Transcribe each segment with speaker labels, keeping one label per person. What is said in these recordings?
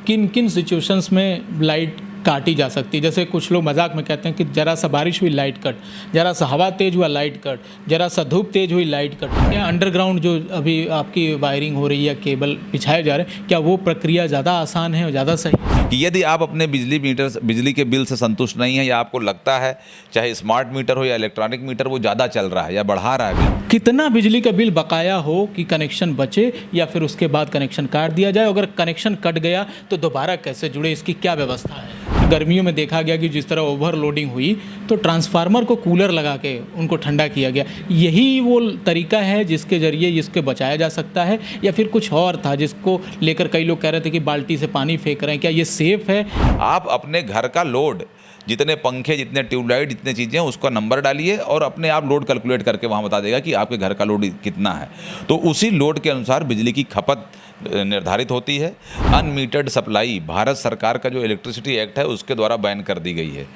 Speaker 1: किन किन सिचुएशंस में लाइट काटी जा सकती है। जैसे कुछ लोग मजाक में कहते हैं कि ज़रा सा बारिश हुई लाइट कट, ज़रा सा हवा तेज हुआ लाइट कट, ज़रा सा धूप तेज हुई लाइट कट। क्या अंडरग्राउंड जो अभी आपकी वायरिंग हो रही है, केबल बिछाए जा रहे हैं, क्या वो प्रक्रिया ज़्यादा आसान है और ज़्यादा सही है?
Speaker 2: कि यदि आप अपने बिजली के बिल से संतुष्ट नहीं हैं या आपको लगता है चाहे स्मार्ट मीटर हो या इलेक्ट्रॉनिक मीटर वो ज़्यादा चल रहा है या बढ़ा रहा है बिल,
Speaker 1: कितना बिजली का बिल बकाया हो कि कनेक्शन बचे या फिर उसके बाद कनेक्शन काट दिया जाए, अगर कनेक्शन कट गया तो दोबारा कैसे जुड़े, इसकी क्या व्यवस्था है? गर्मियों में देखा गया कि जिस तरह ओवरलोडिंग हुई तो ट्रांसफार्मर को कूलर लगा के उनको ठंडा किया गया। यही वो तरीका है जिसके ज़रिए इसके बचाया जा सकता है या फिर कुछ और था जिसको लेकर कई लोग कह रहे थे कि बाल्टी से पानी फेंक रहे हैं, क्या ये सेफ़ है?
Speaker 2: आप अपने घर का लोड, जितने पंखे, जितने ट्यूबलाइट, जितने चीज़ें, उसका नंबर डालिए और अपने आप लोड कैलकुलेट करके वहाँ बता देगा कि आपके घर का लोड कितना है। तो उसी लोड के अनुसार बिजली की खपत निर्धारित होती है। अनमीटर्ड सप्लाई भारत सरकार का जो इलेक्ट्रिसिटी एक्ट है उसके द्वारा बैन कर दी गई है।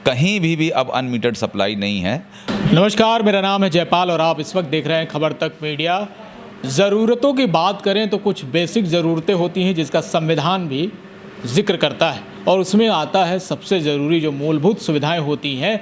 Speaker 2: कहीं भी अब अनमीटर्ड सप्लाई नहीं है।
Speaker 1: नमस्कार, मेरा नाम है जयपाल और आप इस वक्त देख रहे हैं खबर तक मीडिया। ज़रूरतों की बात करें तो कुछ बेसिक ज़रूरतें होती हैं जिसका संविधान भी जिक्र करता है और उसमें आता है सबसे ज़रूरी जो मूलभूत सुविधाएं होती हैं,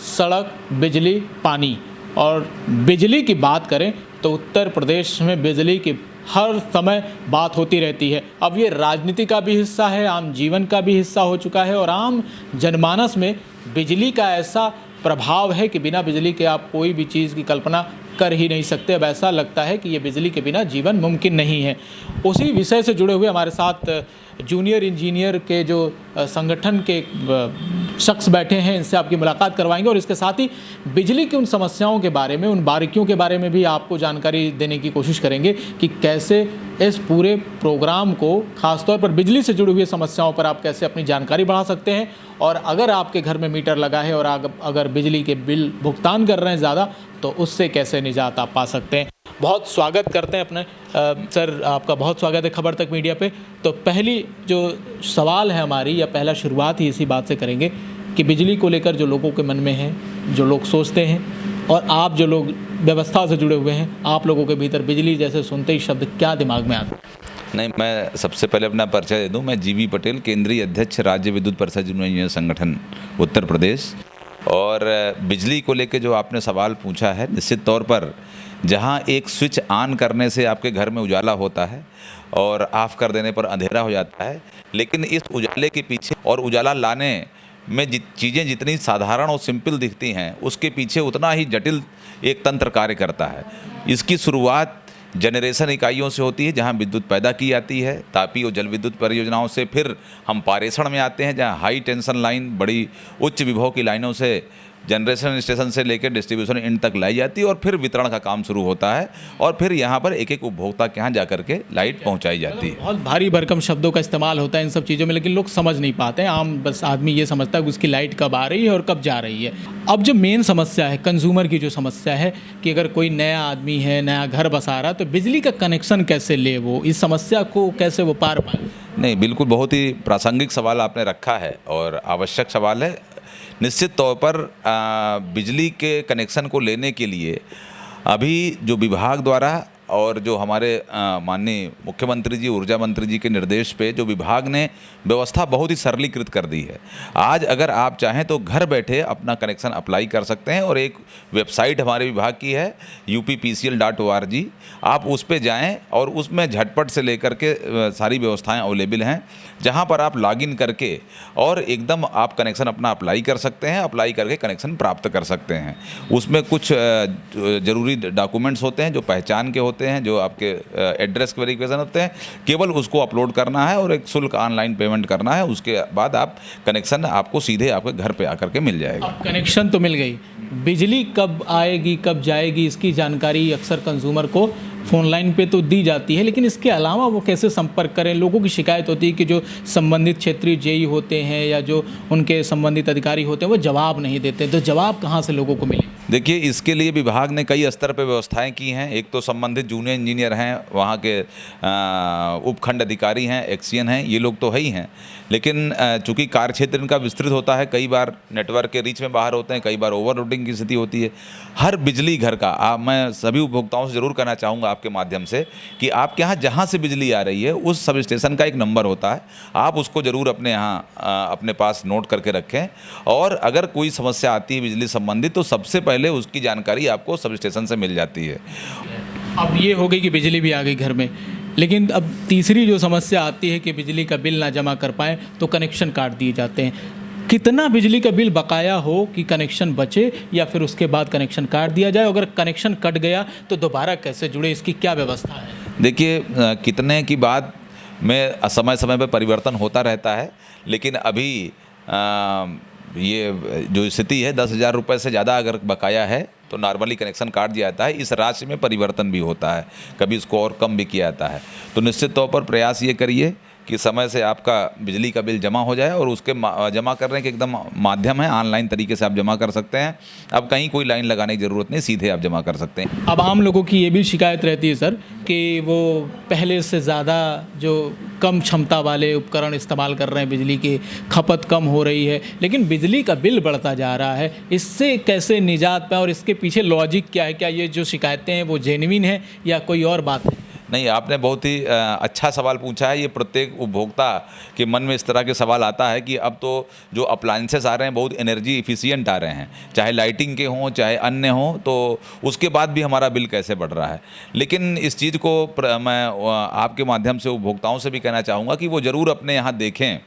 Speaker 1: सड़क, बिजली, पानी। और बिजली की बात करें तो उत्तर प्रदेश में बिजली की हर समय बात होती रहती है। अब ये राजनीति का भी हिस्सा है, आम जीवन का भी हिस्सा हो चुका है और आम जनमानस में बिजली का ऐसा प्रभाव है कि बिना बिजली के आप कोई भी चीज़ की कल्पना कर ही नहीं सकते। अब ऐसा लगता है कि ये बिजली के बिना जीवन मुमकिन नहीं है। उसी विषय से जुड़े हुए हमारे साथ जूनियर इंजीनियर के जो संगठन के शख्स बैठे हैं, इनसे आपकी मुलाकात करवाएंगे और इसके साथ ही बिजली की उन समस्याओं के बारे में, उन बारीकियों के बारे में भी आपको जानकारी देने की कोशिश करेंगे कि कैसे इस पूरे प्रोग्राम को, खासतौर पर बिजली से जुड़ी हुई समस्याओं पर आप कैसे अपनी जानकारी बढ़ा सकते हैं और अगर आपके घर में मीटर लगा है और अगर बिजली के बिल भुगतान कर रहे हैं ज़्यादा तो उससे कैसे निजात आप पा सकते हैं। बहुत स्वागत करते हैं अपने सर, आपका बहुत स्वागत है खबर तक मीडिया पे। तो पहली जो सवाल है हमारी, या पहला शुरुआत ही इसी बात से करेंगे कि बिजली को लेकर जो लोगों के मन में है, जो लोग सोचते हैं और आप जो लोग व्यवस्था से जुड़े हुए हैं, आप लोगों के भीतर बिजली जैसे सुनते ही शब्द क्या दिमाग में आता है?
Speaker 2: नहीं, मैं सबसे पहले अपना परिचय दे दूं। मैं जीवी पटेल, केंद्रीय अध्यक्ष, राज्य विद्युत परिषद जूनियर इंजीनियर संगठन उत्तर प्रदेश। और बिजली को लेकर जो आपने सवाल पूछा है, निश्चित तौर पर जहां एक स्विच ऑन करने से आपके घर में उजाला होता है और ऑफ कर देने पर अंधेरा हो जाता है, लेकिन इस उजाले के पीछे और उजाला लाने में चीज़ें जितनी साधारण और सिंपल दिखती हैं, उसके पीछे उतना ही जटिल एक तंत्र कार्य करता है। इसकी शुरुआत जनरेशन इकाइयों से होती है जहां विद्युत पैदा की जाती है, तापी और जल विद्युत परियोजनाओं से। फिर हम पारेषण में आते हैं जहां हाई टेंशन लाइन, बड़ी उच्च विभव की लाइनों से जनरेशन स्टेशन से लेकर डिस्ट्रीब्यूशन इन तक लाई जाती है और फिर वितरण का काम शुरू होता है और फिर यहाँ पर एक एक उपभोक्ता के यहाँ जाकर के लाइट पहुँचाई जाती है।
Speaker 1: बहुत भारी भरकम शब्दों का इस्तेमाल होता है इन सब चीज़ों में, लेकिन लोग समझ नहीं पाते हैं। आम बस आदमी ये समझता है कि उसकी लाइट कब आ रही है और कब जा रही है। अब जो मेन समस्या है, कंज्यूमर की जो समस्या है कि अगर कोई नया आदमी है, नया घर बसा रहा, तो बिजली का कनेक्शन कैसे ले, वो इस समस्या को कैसे वो पार पाए?
Speaker 2: नहीं, बिल्कुल बहुत ही प्रासंगिक सवाल आपने रखा है और आवश्यक सवाल है। निश्चित तौर पर बिजली के कनेक्शन को लेने के लिए अभी जो विभाग द्वारा और जो हमारे माननीय मुख्यमंत्री जी, ऊर्जा मंत्री जी के निर्देश पे जो विभाग ने व्यवस्था बहुत ही सरलीकृत कर दी है। आज अगर आप चाहें तो घर बैठे अपना कनेक्शन अप्लाई कर सकते हैं और एक वेबसाइट हमारे विभाग की है uppcl.org। आप उस पे जाएं और उसमें झटपट से लेकर के सारी व्यवस्थाएं अवेलेबल हैं, जहां पर आप लॉगिन करके और एकदम आप कनेक्शन अपना अप्लाई कर सकते हैं, अप्लाई करके कनेक्शन प्राप्त कर सकते हैं। उसमें कुछ ज़रूरी डॉक्यूमेंट्स होते हैं जो पहचान के होते हैं, जो आपके एड्रेस वेरिफिकेशन होते हैं, केवल उसको अपलोड करना है और एक शुल्क ऑनलाइन पेमेंट करना है। उसके बाद आप कनेक्शन आपको सीधे आपके घर पे आकर के मिल जाएगा।
Speaker 1: अब कनेक्शन तो मिल गई, बिजली कब आएगी, कब जाएगी, इसकी जानकारी अक्सर कंज्यूमर को फ़ोन लाइन पे तो दी जाती है, लेकिन इसके अलावा वो कैसे संपर्क करें? लोगों की शिकायत होती है कि जो संबंधित क्षेत्रीय जेई होते हैं या जो उनके संबंधित अधिकारी होते हैं वो जवाब नहीं देते, तो जवाब कहाँ से लोगों को मिले?
Speaker 2: देखिए, इसके लिए विभाग ने कई स्तर पर व्यवस्थाएं की हैं। एक तो संबंधित जूनियर इंजीनियर हैं, वहाँ के उपखंड अधिकारी हैं, एक्सियन हैं, ये लोग तो है ही हैं। लेकिन चूंकि कार्य क्षेत्र इनका विस्तृत होता है, कई बार नेटवर्क के रीच में बाहर होते हैं, कई बार ओवरलोडिंग की स्थिति होती है। हर बिजली घर का मैं सभी उपभोक्ताओं से ज़रूर कहना चाहूँगा आपके माध्यम से कि आपके यहाँ जहाँ से बिजली आ रही है उस सब स्टेशन का एक नंबर होता है, आप उसको ज़रूर अपने यहाँ अपने पास नोट करके रखें। और अगर कोई समस्या आती है बिजली संबंधित तो सबसे पहले उसकी जानकारी आपको सब स्टेशन से मिल जाती है।
Speaker 1: अब ये हो गई कि बिजली भी आ गई घर में, लेकिन अब तीसरी जो समस्या आती है कि बिजली का बिल ना जमा कर पाएँ तो कनेक्शन काट दिए जाते हैं। कितना बिजली का बिल बकाया हो कि कनेक्शन बचे, या फिर उसके बाद कनेक्शन काट दिया जाए? अगर कनेक्शन कट गया तो दोबारा कैसे जुड़े, इसकी क्या व्यवस्था है?
Speaker 2: देखिए, कितने की बात में समय समय पर परिवर्तन होता रहता है, लेकिन अभी ये जो स्थिति है 10,000 रुपये से ज़्यादा अगर बकाया है तो नॉर्मली कनेक्शन काट दिया जाता है। इस राशि में परिवर्तन भी होता है, कभी इसको और कम भी किया जाता है। तो निश्चित तौर पर प्रयास ये करिए कि समय से आपका बिजली का बिल जमा हो जाए, और उसके जमा करने के एकदम माध्यम है, ऑनलाइन तरीके से आप जमा कर सकते हैं। अब कहीं कोई लाइन लगाने की ज़रूरत नहीं, सीधे आप जमा कर सकते हैं।
Speaker 1: अब आम लोगों की ये भी शिकायत रहती है सर कि वो पहले से ज़्यादा जो कम क्षमता वाले उपकरण इस्तेमाल कर रहे हैं, बिजली की खपत कम हो रही है, लेकिन बिजली का बिल बढ़ता जा रहा है। इससे कैसे निजात पाए और इसके पीछे लॉजिक क्या है? क्या ये जो शिकायतें हैं वो जेन्युइन है या कोई और बात है?
Speaker 2: नहीं, आपने बहुत ही अच्छा सवाल पूछा है। ये प्रत्येक उपभोक्ता के मन में इस तरह के सवाल आता है कि अब तो जो अप्लायंसेस आ रहे हैं बहुत एनर्जी इफ़िशियंट आ रहे हैं, चाहे लाइटिंग के हों चाहे अन्य हों, तो उसके बाद भी हमारा बिल कैसे बढ़ रहा है। लेकिन इस चीज़ को मैं आपके माध्यम से उपभोक्ताओं से भी कहना चाहूँगा कि वो ज़रूर अपने यहाँ देखें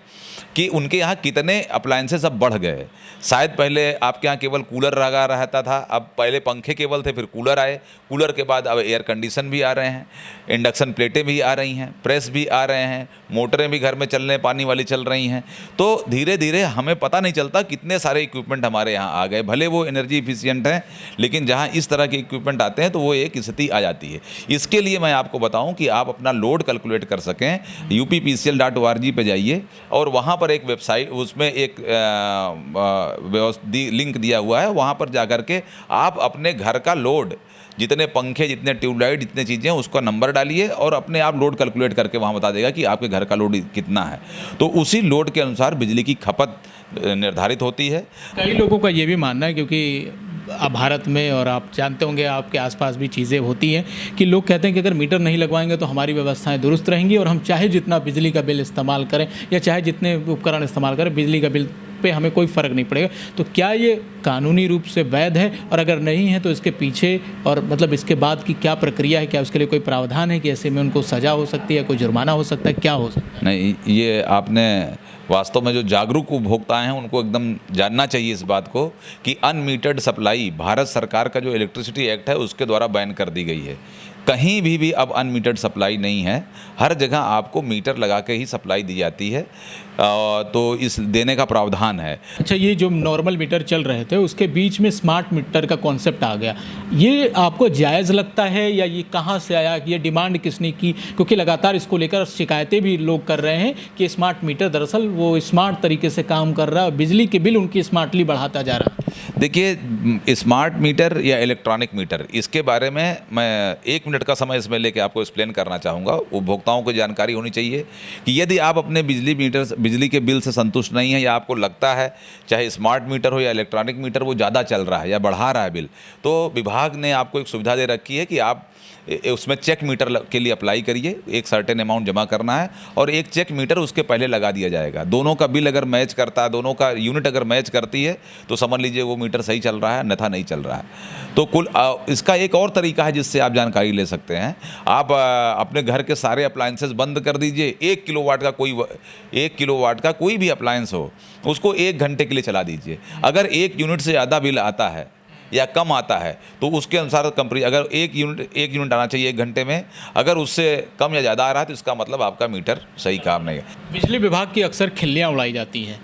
Speaker 2: कि उनके यहाँ कितने अप्लायंसेस अब बढ़ गए। शायद पहले आपके यहाँ केवल कूलर लगा रहता था, अब पहले पंखे केवल थे, फिर कूलर आए, कूलर के बाद अब एयर कंडीशन भी आ रहे हैं, इंडक्शन प्लेटें भी आ रही हैं, प्रेस भी आ रहे हैं, मोटरें भी घर में चलने पानी वाली चल रही हैं। तो धीरे धीरे हमें पता नहीं चलता कितने सारे इक्विपमेंट हमारे यहाँ आ गए। भले वो एनर्जी इफिशियंट हैं, लेकिन जहाँ इस तरह के इक्विपमेंट आते हैं तो वो एक स्थिति आ जाती है। इसके लिए मैं आपको बताऊँ कि आप अपना लोड कैलकुलेट कर सकें, uppcl.org पे जाइए और वहाँ पर एक वेबसाइट, उसमें एक लिंक दिया हुआ है, वहाँ पर जाकर के आप अपने घर का लोड, जितने पंखे, जितने ट्यूबलाइट, जितने चीज़ें, उसका नंबर डालिए और अपने आप लोड कैलकुलेट करके वहाँ बता देगा कि आपके घर का लोड कितना है। तो उसी लोड के अनुसार बिजली की खपत निर्धारित होती है।
Speaker 1: कई लोगों का ये भी मानना है, क्योंकि अब भारत में, और आप जानते होंगे आपके आसपास भी चीज़ें होती हैं, कि लोग कहते हैं कि अगर मीटर नहीं लगवाएंगे तो हमारी व्यवस्थाएं दुरुस्त रहेंगी और हम चाहे जितना बिजली का बिल इस्तेमाल करें या चाहे जितने उपकरण इस्तेमाल करें, बिजली का बिल पे हमें कोई फ़र्क नहीं पड़ेगा। तो क्या ये कानूनी रूप से वैध है? और अगर नहीं है तो इसके पीछे और मतलब इसके बाद की क्या प्रक्रिया है? क्या उसके लिए कोई प्रावधान है कि ऐसे में उनको सज़ा हो सकती है, कोई जुर्माना हो सकता है, क्या हो सकता है?
Speaker 2: नहीं, ये आपने वास्तव में जो जागरूक उपभोक्ता हैं उनको एकदम जानना चाहिए इस बात को कि अनमीटर्ड सप्लाई भारत सरकार का जो इलेक्ट्रिसिटी एक्ट है उसके द्वारा बैन कर दी गई है। कहीं भी अब अनमीटर्ड सप्लाई नहीं है, हर जगह आपको मीटर लगा के ही सप्लाई दी जाती है। तो इस देने का प्रावधान है।
Speaker 1: अच्छा, ये जो नॉर्मल मीटर चल रहे थे उसके बीच में स्मार्ट मीटर का कॉन्सेप्ट आ गया, ये आपको जायज़ लगता है या ये कहाँ से आया? ये डिमांड किसने की? क्योंकि लगातार इसको लेकर शिकायतें भी लोग कर रहे हैं कि स्मार्ट मीटर दरअसल वो स्मार्ट तरीके से काम कर रहा है, बिजली के बिल उनकी स्मार्टली बढ़ाता जा रहा है।
Speaker 2: देखिए, स्मार्ट मीटर या इलेक्ट्रॉनिक मीटर, इसके बारे में मैं 1 मिनट का समय इसमें लेके आपको एक्सप्लेन करना चाहूँगा। उपभोक्ताओं को जानकारी होनी चाहिए कि यदि आप अपने बिजली के बिल से संतुष्ट नहीं है या आपको लगता है चाहे स्मार्ट मीटर हो या इलेक्ट्रॉनिक मीटर वो ज़्यादा चल रहा है या बढ़ा रहा है बिल, तो विभाग ने आपको एक सुविधा दे रखी है कि आप उसमें चेक मीटर के लिए अप्लाई करिए। एक सर्टेन अमाउंट जमा करना है और एक चेक मीटर उसके पहले लगा दिया जाएगा। दोनों का बिल अगर मैच करता है, दोनों का यूनिट अगर मैच करती है तो समझ लीजिए वो मीटर सही चल रहा है, अन्यथा नहीं चल रहा है। तो कुल इसका एक और तरीका है जिससे आप जानकारी ले सकते हैं। आप अपने घर के सारे अप्लायंसेस बंद कर दीजिए। 1 किलोवाट का कोई भी अप्लायंस हो उसको 1 घंटे के लिए चला दीजिए। अगर 1 यूनिट से ज़्यादा बिल आता है या कम आता है तो उसके अनुसार कंपनी, अगर 1 यूनिट आना चाहिए 1 घंटे में, अगर उससे कम या ज़्यादा आ रहा है तो इसका मतलब आपका मीटर सही काम नहीं है।
Speaker 1: बिजली विभाग की अक्सर खिल्लियाँ उड़ाई जाती हैं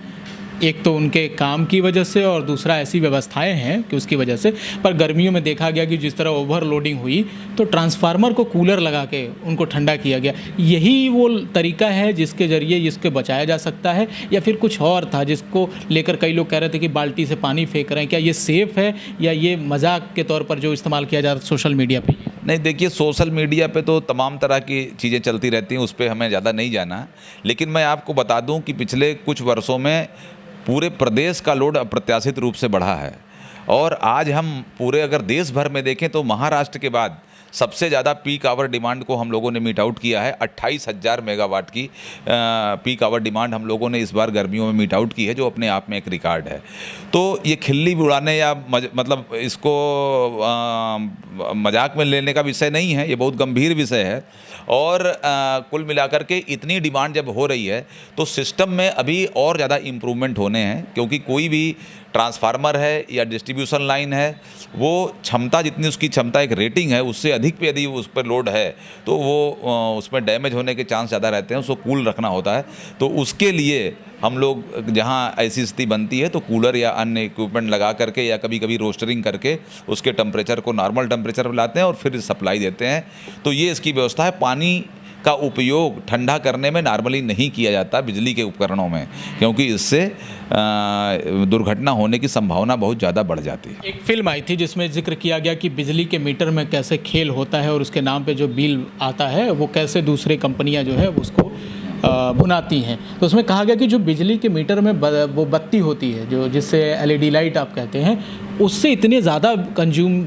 Speaker 1: एक तो उनके काम की वजह से और दूसरा ऐसी व्यवस्थाएं हैं कि उसकी वजह से। पर गर्मियों में देखा गया कि जिस तरह ओवरलोडिंग हुई तो ट्रांसफार्मर को कूलर लगा के उनको ठंडा किया गया। यही वो तरीका है जिसके ज़रिए इसको बचाया जा सकता है, या फिर कुछ और था जिसको लेकर कई लोग कह रहे थे कि बाल्टी से पानी फेंक रहे हैं? क्या ये सेफ़ है या ये मजाक के तौर पर जो इस्तेमाल किया जा रहा है सोशल मीडिया पर?
Speaker 2: नहीं, देखिए, सोशल मीडिया पे तो तमाम तरह की चीज़ें चलती रहती हैं, उस पे हमें ज़्यादा नहीं जाना। लेकिन मैं आपको बता दूं कि पिछले कुछ वर्षों में पूरे प्रदेश का लोड अप्रत्याशित रूप से बढ़ा है, और आज हम पूरे अगर देश भर में देखें तो महाराष्ट्र के बाद सबसे ज़्यादा पीक आवर डिमांड को हम लोगों ने मीट आउट किया है। 28,000 मेगावाट की पीक आवर डिमांड हम लोगों ने इस बार गर्मियों में मीट आउट की है, जो अपने आप में एक रिकॉर्ड है। तो ये खिल्ली उड़ाने या मतलब इसको मजाक में लेने का विषय नहीं है, ये बहुत गंभीर विषय है। और कुल मिलाकर के इतनी डिमांड जब हो रही है तो सिस्टम में अभी और ज़्यादा इम्प्रूवमेंट होने हैं, क्योंकि कोई भी ट्रांसफार्मर है या डिस्ट्रीब्यूशन लाइन है, वो क्षमता जितनी उसकी क्षमता एक रेटिंग है उससे अधिक पे यदि उस पर लोड है तो वो उसमें डैमेज होने के चांस ज़्यादा रहते हैं, उसको कूल रखना होता है। तो उसके लिए हम लोग जहाँ ऐसी स्थिति बनती है तो कूलर या अन्य इक्विपमेंट लगा करके या कभी कभी रोस्टरिंग करके उसके टेम्परेचर को नॉर्मल टेम्परेचर पर लाते हैं और फिर सप्लाई देते हैं। तो ये इसकी व्यवस्था है। पानी का उपयोग ठंडा करने में नॉर्मली नहीं किया जाता बिजली के उपकरणों में, क्योंकि इससे दुर्घटना होने की संभावना बहुत ज़्यादा बढ़ जाती है।
Speaker 1: एक फिल्म आई थी जिसमें जिक्र किया गया कि बिजली के मीटर में कैसे खेल होता है और उसके नाम पे जो बिल आता है वो कैसे दूसरे कंपनियां जो है उसको भुनाती हैं। तो उसमें कहा गया कि जो बिजली के मीटर में वो बत्ती होती है जो जिससे एलईडी लाइट आप कहते हैं, उससे इतने ज़्यादा कंज्यूम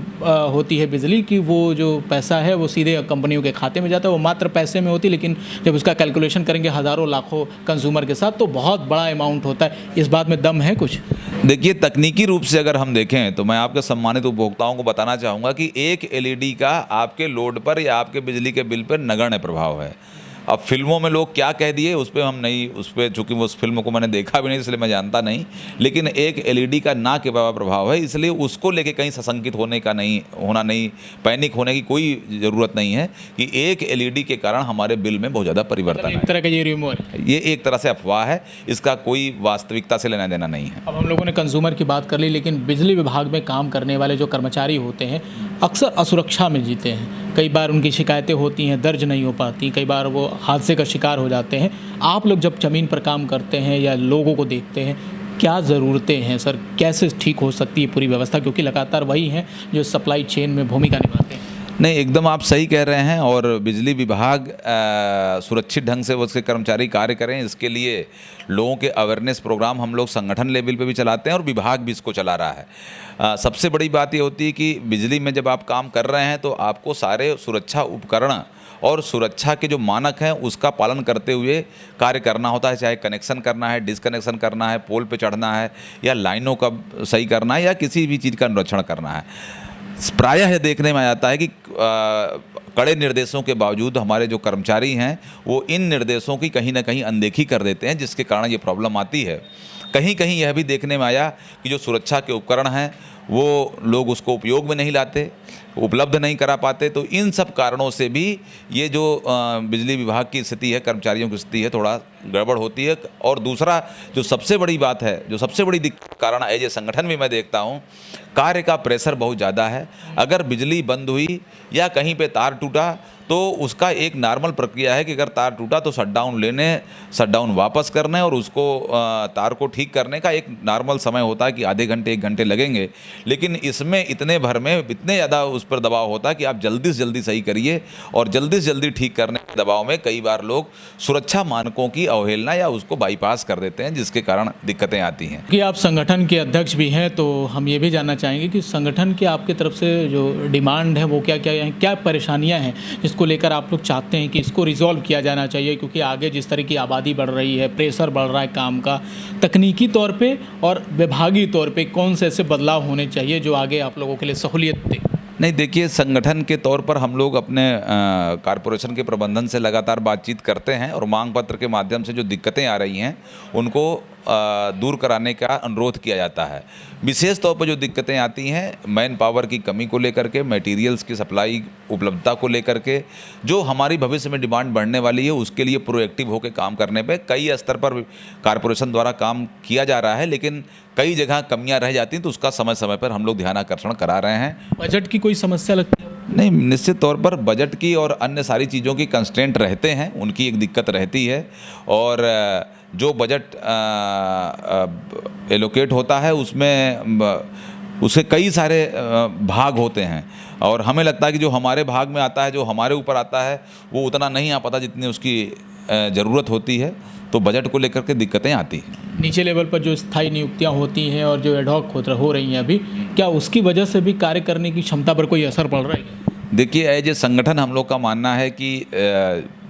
Speaker 1: होती है बिजली कि वो जो पैसा है वो सीधे कंपनियों के खाते में जाता है। वो मात्र पैसे में होती है, लेकिन जब उसका कैलकुलेशन करेंगे हज़ारों लाखों कंज्यूमर के साथ तो बहुत बड़ा अमाउंट होता है। इस बात में दम है कुछ?
Speaker 2: देखिए, तकनीकी रूप से अगर हम देखें तो मैं आपके सम्मानित उपभोक्ताओं को बताना चाहूँगा कि एक एलईडी का आपके लोड पर या आपके बिजली के बिल पर नगण्य प्रभाव है। अब फिल्मों में लोग क्या कह दिए उस पर हम नहीं, उस पर चूँकि उस फिल्म को मैंने देखा भी नहीं इसलिए मैं जानता नहीं, लेकिन एक एलईडी का ना के बराबर प्रभाव है, इसलिए उसको लेके कहीं सशंकित होना नहीं, पैनिक होने की कोई ज़रूरत नहीं है कि एक एलईडी के कारण हमारे बिल में बहुत ज़्यादा परिवर्तन है।
Speaker 1: एक तरह का ये रूमर है,
Speaker 2: ये एक तरह से अफवाह है, इसका कोई वास्तविकता से लेना देना नहीं है।
Speaker 1: अब हम लोगों ने कंज्यूमर की बात कर ली, लेकिन बिजली विभाग में काम करने वाले जो कर्मचारी होते हैं अक्सर असुरक्षा में जीते हैं। कई बार उनकी शिकायतें होती हैं, दर्ज नहीं हो पाती, कई बार वो हादसे का शिकार हो जाते हैं। आप लोग जब ज़मीन पर काम करते हैं या लोगों को देखते हैं, क्या ज़रूरतें हैं सर, कैसे ठीक हो सकती है पूरी व्यवस्था, क्योंकि लगातार वही हैं जो सप्लाई चेन में भूमिका निभाते हैं?
Speaker 2: नहीं, एकदम आप सही कह रहे हैं, और बिजली विभाग सुरक्षित ढंग से उसके कर्मचारी कार्य करें, इसके लिए लोगों के अवेयरनेस प्रोग्राम हम लोग संगठन लेवल पे भी चलाते हैं और विभाग भी इसको चला रहा है। सबसे बड़ी बात ये होती है कि बिजली में जब आप काम कर रहे हैं तो आपको सारे सुरक्षा उपकरण और सुरक्षा के जो मानक हैं उसका पालन करते हुए कार्य करना होता है, चाहे कनेक्शन करना है, डिसकनेक्शन करना है, पोल पे चढ़ना है, या लाइनों का सही करना है, या किसी भी चीज़ का निरीक्षण करना है। प्रायः यह देखने में आता है कि कड़े निर्देशों के बावजूद हमारे जो कर्मचारी हैं वो इन निर्देशों की कहीं ना कहीं अनदेखी कर देते हैं, जिसके कारण ये प्रॉब्लम आती है। कहीं कहीं यह भी देखने में आया कि जो सुरक्षा के उपकरण हैं वो लोग उसको उपयोग में नहीं लाते, उपलब्ध नहीं करा पाते। तो इन सब कारणों से भी ये जो बिजली विभाग की स्थिति है, कर्मचारियों की स्थिति है, थोड़ा गड़बड़ होती है। और दूसरा जो सबसे बड़ी बात है, जो सबसे बड़ी कारण एज ए संगठन भी मैं देखता हूँ, कार्य का प्रेशर बहुत ज़्यादा है। अगर बिजली बंद हुई या कहीं पे तार टूटा तो उसका एक नॉर्मल प्रक्रिया है कि अगर तार टूटा तो शटडाउन वापस करने और उसको तार को ठीक करने का एक नॉर्मल समय होता है कि आधे घंटे 1 घंटे लगेंगे। लेकिन इसमें इतने भर में इतने ज़्यादा उस पर दबाव होता है कि आप जल्दी से जल्दी सही करिए, और जल्दी से जल्दी ठीक करने के दबाव में कई बार लोग सुरक्षा मानकों की अवहेलना या उसको बाईपास कर देते हैं, जिसके कारण दिक्कतें आती हैं।
Speaker 1: कि आप संगठन के अध्यक्ष भी हैं, तो हम ये भी जानना चाहेंगे कि संगठन की आपकी तरफ से जो डिमांड है वो क्या क्या है, क्या परेशानियां हैं जिसको लेकर आप लोग चाहते हैं कि इसको रिजॉल्व किया जाना चाहिए, क्योंकि आगे जिस तरह की आबादी बढ़ रही है, प्रेशर बढ़ रहा है काम का, तकनीकी तौर पे और विभागीय तौर पे कौन से ऐसे बदलाव होने चाहिए जो आगे आप लोगों के लिए सहूलियत दे?
Speaker 2: नहीं, देखिए, संगठन के तौर पर हम लोग अपने कॉरपोरेशन के प्रबंधन से लगातार बातचीत करते हैं और मांग पत्र के माध्यम से जो दिक्कतें आ रही हैं उनको दूर कराने का अनुरोध किया जाता है। विशेष तौर पर जो दिक्कतें आती हैं मैन पावर की कमी को लेकर के, मटेरियल्स की सप्लाई उपलब्धता को लेकर के, जो हमारी भविष्य में डिमांड बढ़ने वाली है उसके लिए प्रोएक्टिव होकर काम करने पे कई स्तर पर कॉरपोरेशन द्वारा काम किया जा रहा है, लेकिन कई जगह कमियां रह जाती हैं, तो उसका समय समय पर हम लोग ध्यानाकर्षण करा रहे हैं।
Speaker 1: बजट की कोई समस्या लगती है?
Speaker 2: नहीं, निश्चित तौर पर बजट की और अन्य सारी चीज़ों की कंस्ट्रेंट रहते हैं, उनकी एक दिक्कत रहती है। और जो बजट एलोकेट होता है उसमें उसके कई सारे भाग होते हैं, और हमें लगता है कि जो हमारे भाग में आता है, जो हमारे ऊपर आता है, वो उतना नहीं आ पाता जितनी उसकी ज़रूरत होती है, तो बजट को लेकर के दिक्कतें आती हैं।
Speaker 1: नीचे लेवल पर जो स्थायी नियुक्तियां होती हैं और जो एडहॉक हो रही हैं अभी, क्या उसकी वजह से भी कार्य करने की क्षमता पर कोई असर पड़ रहा है?
Speaker 2: देखिए, एज ए संगठन हम लोग का मानना है कि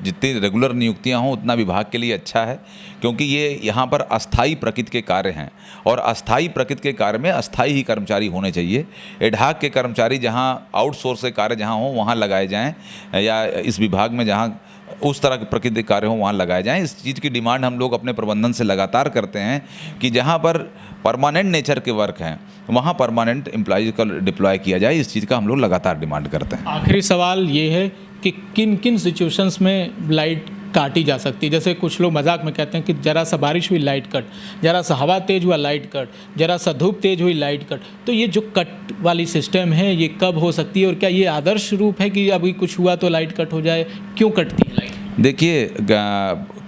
Speaker 2: जितनी रेगुलर नियुक्तियां हों उतना विभाग के लिए अच्छा है, क्योंकि ये यहाँ पर अस्थाई प्रकृति के कार्य हैं, और अस्थाई प्रकृति के कार्य में अस्थाई ही कर्मचारी होने चाहिए। एडहॉक के कर्मचारी जहाँ आउटसोर्स के कार्य जहाँ हों वहाँ लगाए जाएँ, या इस विभाग में जहाँ उस तरह के प्रकृति कार्य हों वहाँ लगाए जाएँ। इस चीज़ की डिमांड हम लोग अपने प्रबंधन से लगातार करते हैं कि जहाँ पर परमानेंट नेचर के वर्क हैं वहाँ परमानेंट एम्प्लॉयज़ का डिप्लॉय किया जाए। इस चीज़ का हम लोग लगातार डिमांड करते हैं।
Speaker 1: आखिरी सवाल ये है कि किन किन सिचुएशंस में लाइट काटी जा सकती है? जैसे कुछ लोग मजाक में कहते हैं कि जरा सा बारिश हुई लाइट कट, जरा सा हवा तेज हुआ लाइट कट, जरा सा धूप तेज हुई लाइट कट। तो ये जो कट वाली सिस्टम है ये कब हो सकती है, और क्या ये आदर्श रूप है कि अभी कुछ हुआ तो लाइट कट हो जाए? क्यों कटती है लाइट?
Speaker 2: देखिए,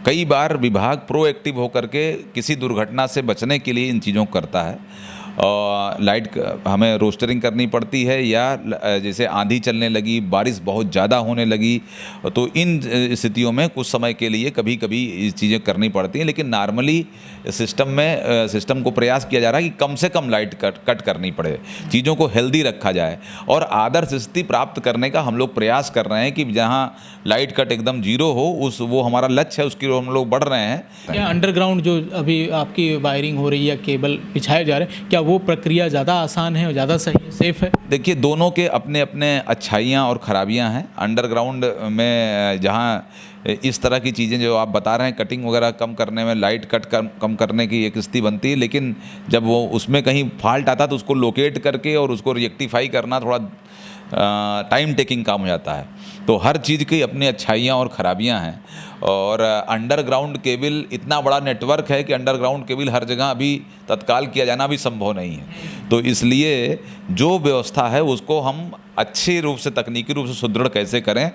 Speaker 2: कई बार विभाग प्रोएक्टिव होकर के किसी दुर्घटना से बचने के लिए इन चीज़ों को करता है। लाइट हमें रोस्टरिंग करनी पड़ती है, या जैसे आंधी चलने लगी, बारिश बहुत ज़्यादा होने लगी, तो इन स्थितियों में कुछ समय के लिए कभी कभी ये चीज़ें करनी पड़ती हैं। लेकिन नॉर्मली सिस्टम को प्रयास किया जा रहा है कि कम से कम लाइट कट करनी पड़े, चीज़ों को हेल्दी रखा जाए, और आदर्श स्थिति प्राप्त करने का हम लोग प्रयास कर रहे हैं कि जहाँ लाइट कट एकदम जीरो हो, वो हमारा लक्ष्य है, उसकी ओर हम लोग बढ़ रहे हैं।
Speaker 1: क्या अंडरग्राउंड जो अभी आपकी वायरिंग हो रही है, केबल बिछाए जा रहे हैं, क्या वो प्रक्रिया ज़्यादा आसान है और ज़्यादा सही सेफ है?
Speaker 2: देखिए, दोनों के अपने अपने अच्छाइयाँ और ख़राबियाँ हैं। अंडरग्राउंड में जहाँ इस तरह की चीज़ें जो आप बता रहे हैं, कटिंग वगैरह कम करने में, लाइट कट कम करने की एक स्थिति बनती है, लेकिन जब वो उसमें कहीं फॉल्ट आता है तो उसको लोकेट करके और उसको रेक्टिफाई करना थोड़ा टाइम टेकिंग काम हो जाता है। तो हर चीज़ की अपनी अच्छाइयाँ और ख़राबियाँ हैं। और अंडरग्राउंड केबल इतना बड़ा नेटवर्क है कि अंडरग्राउंड केबल हर जगह अभी तत्काल किया जाना भी संभव नहीं है। तो इसलिए जो व्यवस्था है उसको हम अच्छे रूप से, तकनीकी रूप से सुदृढ़ कैसे करें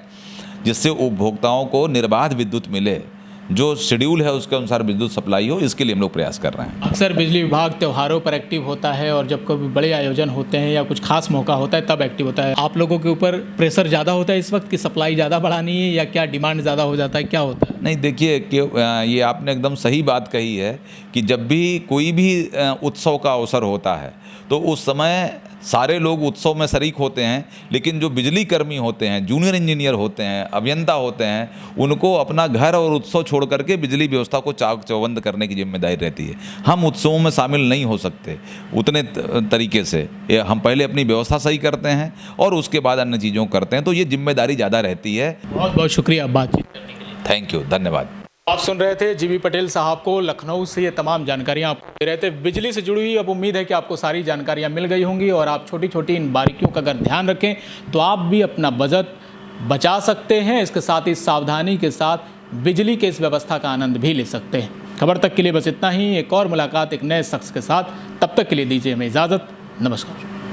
Speaker 2: जिससे उपभोक्ताओं को निर्बाध विद्युत मिले, जो शेड्यूल है उसके अनुसार विद्युत सप्लाई हो, इसके लिए हम लोग प्रयास कर रहे हैं।
Speaker 1: अक्सर बिजली विभाग त्योहारों पर एक्टिव होता है, और जब कभी बड़े आयोजन होते हैं या कुछ खास मौका होता है तब एक्टिव होता है। आप लोगों के ऊपर प्रेशर ज़्यादा होता है इस वक्त कि सप्लाई ज़्यादा बढ़ानी है, या क्या डिमांड ज़्यादा हो जाता है, क्या होता है?
Speaker 2: नहीं, देखिए कि ये आपने एकदम सही बात कही है कि जब भी कोई भी उत्सव का अवसर होता है तो उस समय सारे लोग उत्सव में शरीक होते हैं, लेकिन जो बिजली कर्मी होते हैं, जूनियर इंजीनियर होते हैं, अभियंता होते हैं, उनको अपना घर और उत्सव छोड़ करके बिजली व्यवस्था को चाक चौबंद करने की जिम्मेदारी रहती है। हम उत्सवों में शामिल नहीं हो सकते उतने तरीके से। हम पहले अपनी व्यवस्था सही करते हैं और उसके बाद अन्य चीज़ों को करते हैं, तो ये जिम्मेदारी ज़्यादा रहती है।
Speaker 1: बहुत बहुत शुक्रिया बातचीत करने के लिए।
Speaker 2: थैंक यू, धन्यवाद।
Speaker 1: आप सुन रहे थे जीबी पटेल साहब को। लखनऊ से ये तमाम जानकारियां आपको दे रहे थे बिजली से जुड़ी हुई। अब उम्मीद है कि आपको सारी जानकारियां मिल गई होंगी, और आप छोटी छोटी इन बारीकियों का अगर ध्यान रखें तो आप भी अपना बजट बचा सकते हैं। इसके साथ ही सावधानी के साथ बिजली के इस व्यवस्था का आनंद भी ले सकते हैं। खबर तक के लिए बस इतना ही। एक और मुलाकात एक नए शख्स के साथ, तब तक के लिए दीजिए हमें इजाज़त। नमस्कार।